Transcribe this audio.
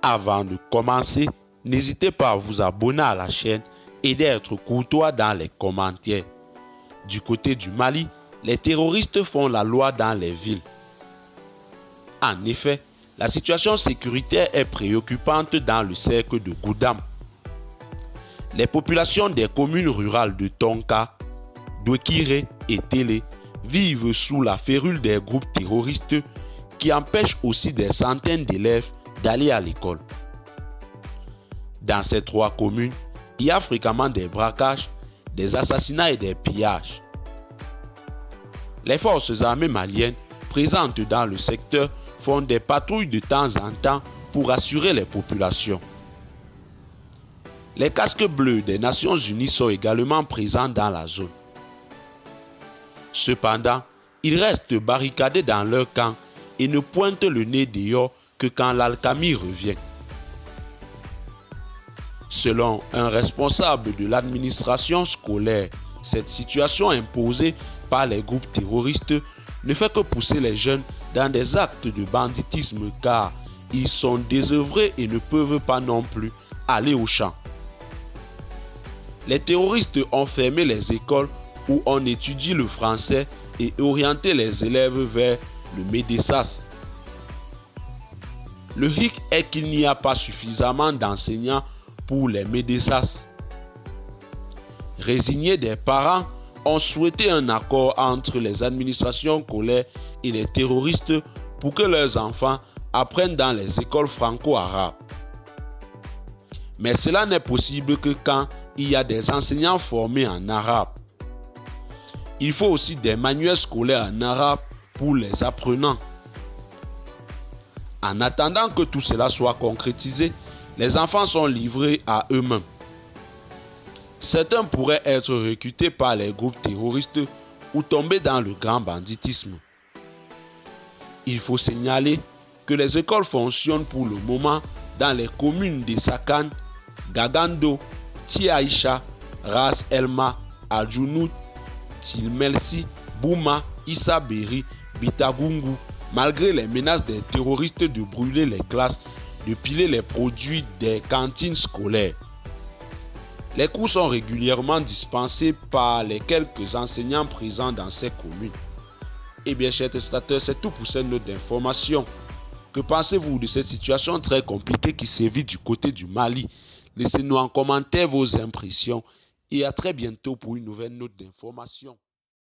Avant de commencer, n'hésitez pas à vous abonner à la chaîne et d'être courtois dans les commentaires. Du côté du Mali, les terroristes font la loi dans les villes. En effet, la situation sécuritaire est préoccupante dans le cercle de Goudam. Les populations des communes rurales de Tonka, Douekiré et Télé vivent sous la férule des groupes terroristes qui empêchent aussi des centaines d'élèves d'aller à l'école. Dans ces trois communes, il y a fréquemment des braquages, des assassinats et des pillages. Les forces armées maliennes présentes dans le secteur font des patrouilles de temps en temps pour assurer les populations. Les casques bleus des Nations Unies sont également présents dans la zone. Cependant, ils restent barricadés dans leur camp et ne pointent le nez dehors que quand l'alchimie revient. Selon un responsable de l'administration scolaire, cette situation imposée par les groupes terroristes ne fait que pousser les jeunes dans des actes de banditisme car ils sont désœuvrés et ne peuvent pas non plus aller au champ. Les terroristes ont fermé les écoles où on étudie le français et orienté les élèves vers le MEDESAS. Le hic est qu'il n'y a pas suffisamment d'enseignants pour les MEDESAS. Résignés, des parents ont souhaité un accord entre les administrations scolaires et les terroristes pour que leurs enfants apprennent dans les écoles franco-arabes. Mais cela n'est possible que quand il y a des enseignants formés en arabe. Il faut aussi des manuels scolaires en arabe pour les apprenants. En attendant que tout cela soit concrétisé, les enfants sont livrés à eux-mêmes. Certains pourraient être recrutés par les groupes terroristes ou tomber dans le grand banditisme. Il faut signaler que les écoles fonctionnent pour le moment dans les communes de Sakan, Gagando, Tiaïcha, Ras Elma, Adjounout, Tilmelsi, Bouma, Issa Beri, Bitagungu, malgré les menaces des terroristes de brûler les classes, de piler les produits des cantines scolaires. Les cours sont régulièrement dispensés par les quelques enseignants présents dans ces communes. Eh bien, chers téléspectateurs, c'est tout pour cette note d'information. Que pensez-vous de cette situation très compliquée qui sévit du côté du Mali? Laissez-nous en commentaire vos impressions et à très bientôt pour une nouvelle note d'information.